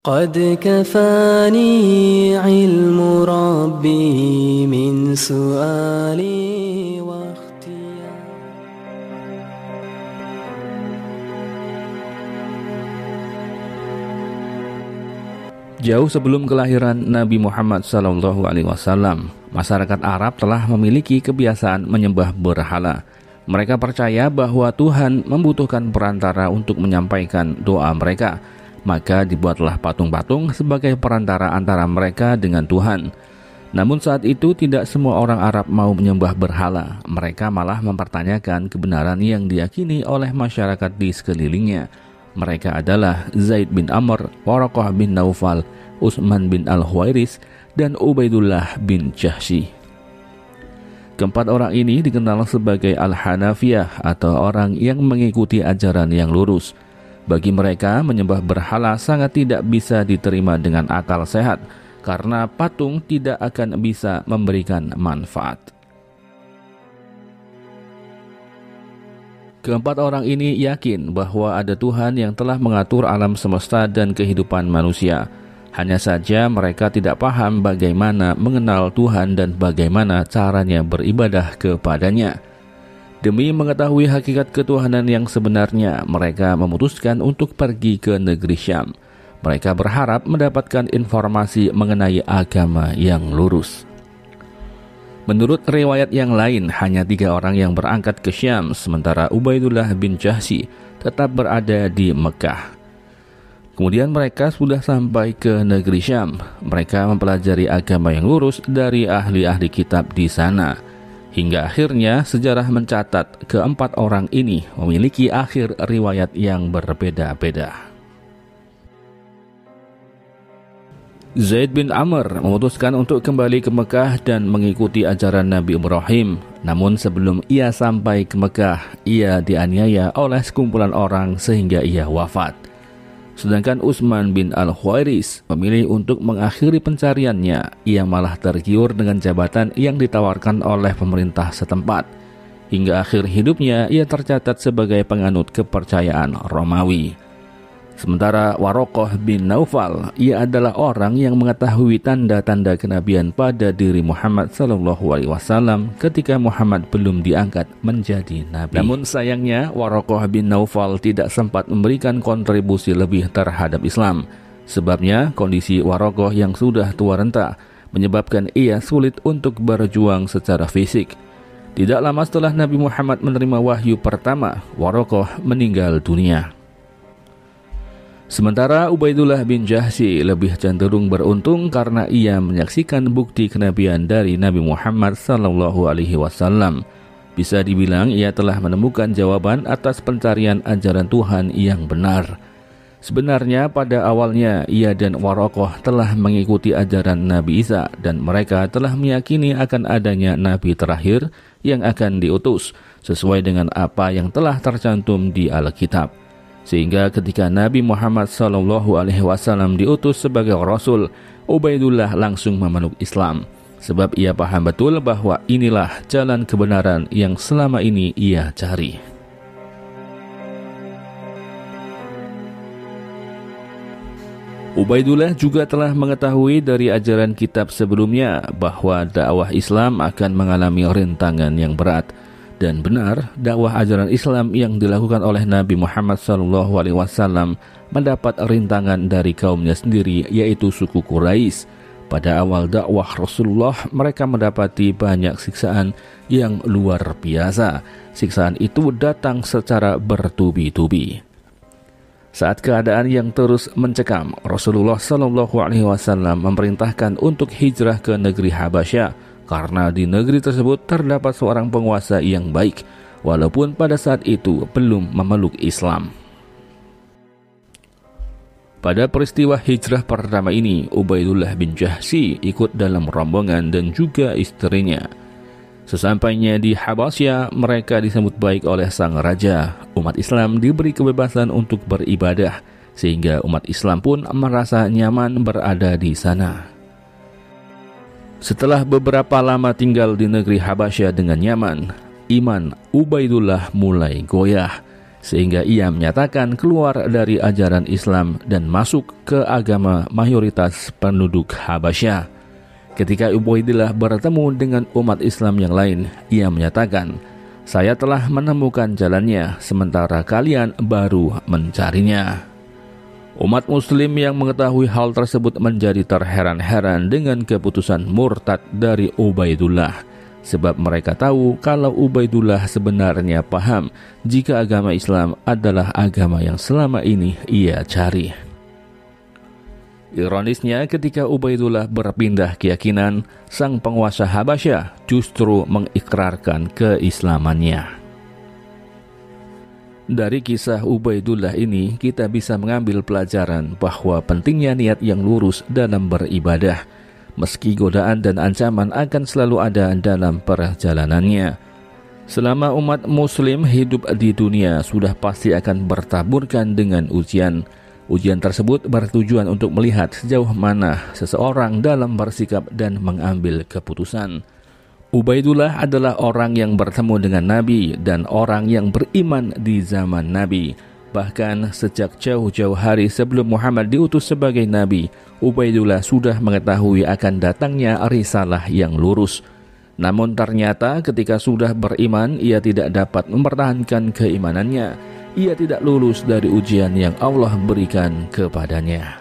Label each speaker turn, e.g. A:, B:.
A: قد كفاني علم ربي من سؤالي واختياري.
B: Jauh sebelum kelahiran Nabi Muhammad SAW, masyarakat Arab telah memiliki kebiasaan menyembah berhala. Mereka percaya bahwa Tuhan membutuhkan perantara untuk menyampaikan doa mereka. Maka dibuatlah patung-patung sebagai perantara antara mereka dengan Tuhan. Namun saat itu tidak semua orang Arab mau menyembah berhala. Mereka malah mempertanyakan kebenaran yang diyakini oleh masyarakat di sekelilingnya. Mereka adalah Zaid bin Amr, Waraqah bin Naufal, Utsman bin Al-Huwairis, dan Ubaidullah bin Jahsy. Keempat orang ini dikenal sebagai Al-Hanafiyah atau orang yang mengikuti ajaran yang lurus. Bagi mereka, menyembah berhala sangat tidak bisa diterima dengan akal sehat, karena patung tidak akan bisa memberikan manfaat. Keempat orang ini yakin bahwa ada Tuhan yang telah mengatur alam semesta dan kehidupan manusia. Hanya saja mereka tidak paham bagaimana mengenal Tuhan dan bagaimana caranya beribadah kepadanya. Demi mengetahui hakikat ketuhanan yang sebenarnya, mereka memutuskan untuk pergi ke negeri Syam. Mereka berharap mendapatkan informasi mengenai agama yang lurus. Menurut riwayat yang lain, hanya 3 orang yang berangkat ke Syam, sementara Ubaidullah bin Jahsy tetap berada di Mekah. Kemudian mereka sudah sampai ke negeri Syam. Mereka mempelajari agama yang lurus dari ahli-ahli kitab di sana. Hingga akhirnya sejarah mencatat keempat orang ini memiliki akhir riwayat yang berbeda-beda. Zaid bin Amr memutuskan untuk kembali ke Mekah dan mengikuti ajaran Nabi Ibrahim. Namun sebelum ia sampai ke Mekah, ia dianiaya oleh sekumpulan orang sehingga ia wafat. Sedangkan Utsman bin Al-Huwairis memilih untuk mengakhiri pencariannya. Ia malah tergiur dengan jabatan yang ditawarkan oleh pemerintah setempat. Hingga akhir hidupnya ia tercatat sebagai penganut kepercayaan Romawi. Sementara Waraqah bin Naufal, ia adalah orang yang mengetahui tanda-tanda kenabian pada diri Muhammad SAW ketika Muhammad belum diangkat menjadi nabi. Namun sayangnya Waraqah bin Naufal tidak sempat memberikan kontribusi lebih terhadap Islam. Sebabnya kondisi Waraqah yang sudah tua renta menyebabkan ia sulit untuk berjuang secara fisik. Tidak lama setelah Nabi Muhammad menerima wahyu pertama, Waraqah meninggal dunia. Sementara Ubaidullah bin Jahsy lebih cenderung beruntung karena ia menyaksikan bukti kenabian dari Nabi Muhammad SAW. Bisa dibilang ia telah menemukan jawaban atas pencarian ajaran Tuhan yang benar. Sebenarnya pada awalnya ia dan Waraqah telah mengikuti ajaran Nabi Isa dan mereka telah meyakini akan adanya Nabi terakhir yang akan diutus sesuai dengan apa yang telah tercantum di Alkitab. Sehingga ketika Nabi Muhammad SAW diutus sebagai Rasul, Ubaidullah langsung memeluk Islam. Sebab ia paham betul bahwa inilah jalan kebenaran yang selama ini ia cari. Ubaidullah juga telah mengetahui dari ajaran kitab sebelumnya bahwa dakwah Islam akan mengalami rintangan yang berat. Dan benar, dakwah ajaran Islam yang dilakukan oleh Nabi Muhammad SAW mendapat rintangan dari kaumnya sendiri, yaitu suku Quraisy. Pada awal dakwah Rasulullah, mereka mendapati banyak siksaan yang luar biasa. Siksaan itu datang secara bertubi-tubi. Saat keadaan yang terus mencekam, Rasulullah SAW memerintahkan untuk hijrah ke negeri Habasyah. Karena di negeri tersebut terdapat seorang penguasa yang baik, walaupun pada saat itu belum memeluk Islam. Pada peristiwa hijrah pertama ini, Ubaidullah bin Jahsy ikut dalam rombongan dan juga istrinya. Sesampainya di Habasyah, mereka disambut baik oleh sang raja. Umat Islam diberi kebebasan untuk beribadah, sehingga umat Islam pun merasa nyaman berada di sana. Setelah beberapa lama tinggal di negeri Habasyah dengan nyaman, iman Ubaidullah mulai goyah. sehingga ia menyatakan keluar dari ajaran Islam dan masuk ke agama mayoritas penduduk Habasyah. Ketika Ubaidillah bertemu dengan umat Islam yang lain, ia menyatakan, "Saya telah menemukan jalannya, sementara kalian baru mencarinya." Umat muslim yang mengetahui hal tersebut menjadi terheran-heran dengan keputusan murtad dari Ubaidullah, sebab mereka tahu kalau Ubaidullah sebenarnya paham jika agama Islam adalah agama yang selama ini ia cari. Ironisnya, ketika Ubaidullah berpindah keyakinan, sang penguasa Habasyah justru mengikrarkan keislamannya. Dari kisah Ubaidullah ini, kita bisa mengambil pelajaran bahwa pentingnya niat yang lurus dalam beribadah, meski godaan dan ancaman akan selalu ada dalam perjalanannya. Selama umat muslim hidup di dunia, sudah pasti akan bertaburkan dengan ujian. Ujian tersebut bertujuan untuk melihat sejauh mana seseorang dalam bersikap dan mengambil keputusan. Ubaidullah adalah orang yang bertemu dengan Nabi dan orang yang beriman di zaman Nabi. Bahkan sejak jauh-jauh hari sebelum Muhammad diutus sebagai Nabi, Ubaidullah sudah mengetahui akan datangnya risalah yang lurus. Namun ternyata ketika sudah beriman, ia tidak dapat mempertahankan keimanannya. Ia tidak lulus dari ujian yang Allah berikan kepadanya.